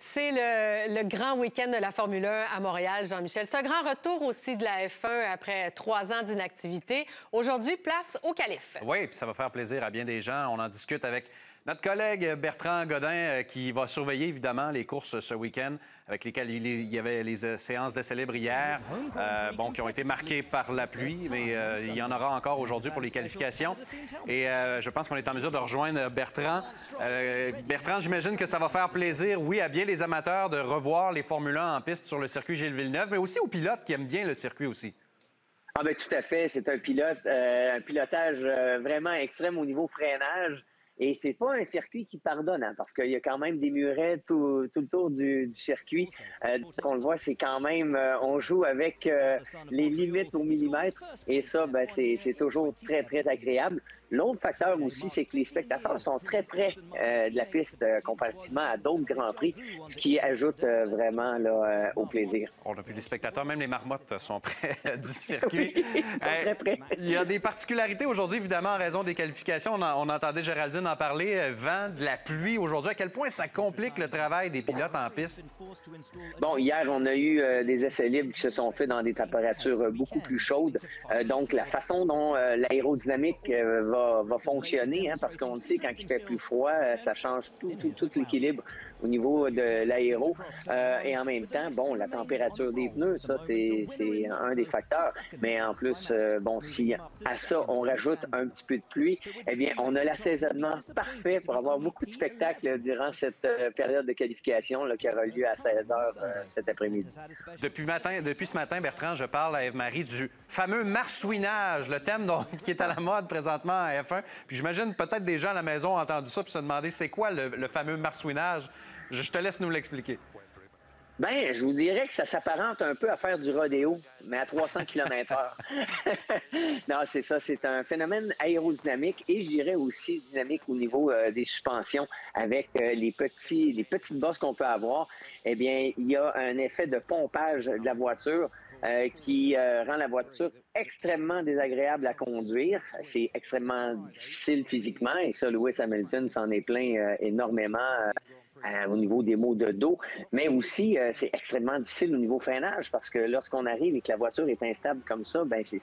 C'est le grand week-end de la Formule 1 à Montréal, Jean-Michel. C'est un grand retour aussi de la F1 après 3 ans d'inactivité. Aujourd'hui, place au Calife. Oui, puis ça va faire plaisir à bien des gens. On en discute avec notre collègue Bertrand Godin qui va surveiller évidemment les courses ce week-end avec lesquelles il y avait les séances d'essais libres hier, qui ont été marquées par la pluie, mais il y en aura encore aujourd'hui pour les qualifications. Et je pense qu'on est en mesure de rejoindre Bertrand. Bertrand, j'imagine que ça va faire plaisir, oui, à bien les amateurs de revoir les Formule 1 en piste sur le circuit Gilles Villeneuve, mais aussi aux pilotes qui aiment bien le circuit aussi. Ah ben tout à fait, c'est un pilotage vraiment extrême au niveau freinage. Et c'est pas un circuit qui pardonne, hein, parce qu'il y a quand même des murets tout le tour du circuit. On le voit, c'est quand même, on joue avec les limites au millimètre. Et ça, ben, c'est toujours très, très agréable. L'autre facteur aussi, c'est que les spectateurs sont très près de la piste comparativement à d'autres Grands Prix, ce qui ajoute vraiment là, au plaisir. On a vu les spectateurs, même les marmottes sont près du circuit. Oui, ils sont très près. Il y a des particularités aujourd'hui, évidemment, en raison des qualifications. On entendait Géraldine en parler. Vent, de la pluie aujourd'hui. À quel point ça complique le travail des pilotes en piste? Bon, hier, on a eu des essais libres qui se sont faits dans des températures beaucoup plus chaudes. Donc, la façon dont l'aérodynamique va fonctionner, hein, parce qu'on le sait, quand il fait plus froid, ça change tout l'équilibre au niveau de l'aéro. Et en même temps, bon, la température des pneus, ça, c'est un des facteurs. Mais en plus, si à ça, on rajoute un petit peu de pluie, eh bien, on a l'assaisonnement parfait pour avoir beaucoup de spectacles durant cette période de qualification là, qui aura lieu à 16 h cet après-midi. Depuis ce matin, Bertrand, je parle à Eve-Marie du fameux marsouinage, le thème qui est à la mode présentement à F1. Puis j'imagine peut-être des gens à la maison ont entendu ça puis se demander c'est quoi le fameux marsouinage. Je te laisse nous l'expliquer. Bien, je vous dirais que ça s'apparente un peu à faire du rodéo, mais à 300 km/h. Non, c'est ça. C'est un phénomène aérodynamique et je dirais aussi dynamique au niveau des suspensions avec les petites bosses qu'on peut avoir. Eh bien, il y a un effet de pompage de la voiture qui rend la voiture extrêmement désagréable à conduire. C'est extrêmement difficile physiquement et ça, Lewis Hamilton s'en est plaint énormément au niveau des maux de dos, mais aussi c'est extrêmement difficile au niveau freinage parce que lorsqu'on arrive et que la voiture est instable comme ça, ben c'est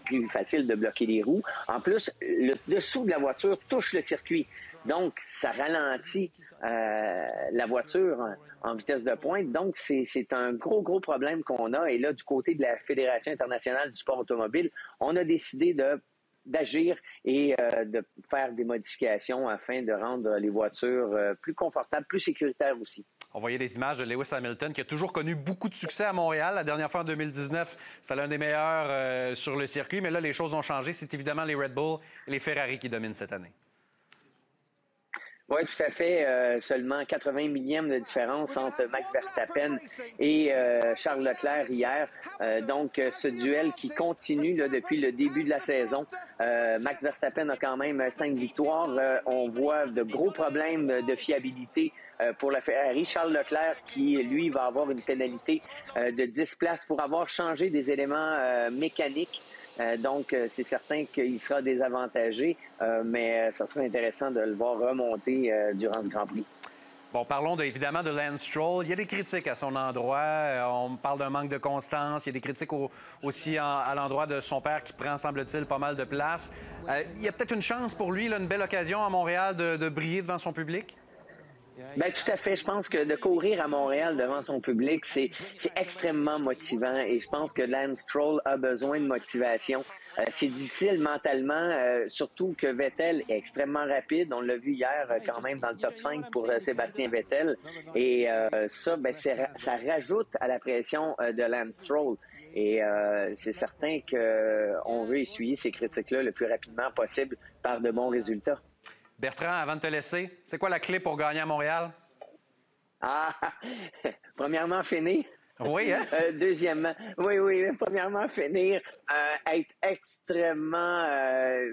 plus facile de bloquer les roues. En plus, le dessous de la voiture touche le circuit. Donc, ça ralentit la voiture en vitesse de pointe. Donc, c'est un gros problème qu'on a. Et là, du côté de la Fédération internationale du sport automobile, on a décidé d'agir et de faire des modifications afin de rendre les voitures plus confortables, plus sécuritaires aussi. On voyait des images de Lewis Hamilton qui a toujours connu beaucoup de succès à Montréal. La dernière fois, en 2019, c'était l'un des meilleurs sur le circuit. Mais là, les choses ont changé. C'est évidemment les Red Bull et les Ferrari qui dominent cette année. Oui, tout à fait. Seulement 80 millièmes de différence entre Max Verstappen et Charles Leclerc hier. Donc, ce duel qui continue là, depuis le début de la saison. Max Verstappen a quand même 5 victoires. On voit de gros problèmes de fiabilité pour la Ferrari. Charles Leclerc qui, lui, va avoir une pénalité de 10 places pour avoir changé des éléments mécaniques. Donc, c'est certain qu'il sera désavantagé, mais ça sera intéressant de le voir remonter durant ce Grand Prix. Bon, parlons évidemment de Lance Stroll. Il y a des critiques à son endroit. On parle d'un manque de constance. Il y a des critiques aussi à l'endroit de son père qui prend, semble-t-il, pas mal de place. Il y a peut-être une chance pour lui, là, une belle occasion à Montréal de briller devant son public? Bien, tout à fait. Je pense que de courir à Montréal devant son public, c'est extrêmement motivant et je pense que Lance Stroll a besoin de motivation. C'est difficile mentalement, surtout que Vettel est extrêmement rapide. On l'a vu hier quand même dans le top 5 pour Sébastien Vettel. Et ça ça rajoute à la pression de Lance Stroll. Et c'est certain qu'on veut essuyer ces critiques-là le plus rapidement possible par de bons résultats. Bertrand, avant de te laisser, c'est quoi la clé pour gagner à Montréal? Premièrement, finir. Oui, hein? Deuxièmement, oui. Premièrement, finir, être extrêmement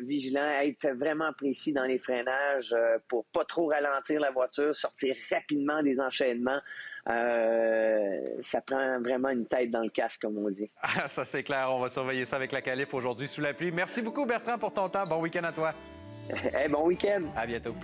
vigilant, être vraiment précis dans les freinages pour pas trop ralentir la voiture, sortir rapidement des enchaînements. Ça prend vraiment une tête dans le casque, comme on dit. Ah, ça, c'est clair. On va surveiller ça avec la Calife aujourd'hui sous la pluie. Merci beaucoup, Bertrand, pour ton temps. Bon week-end à toi. Bon week-end. À bientôt.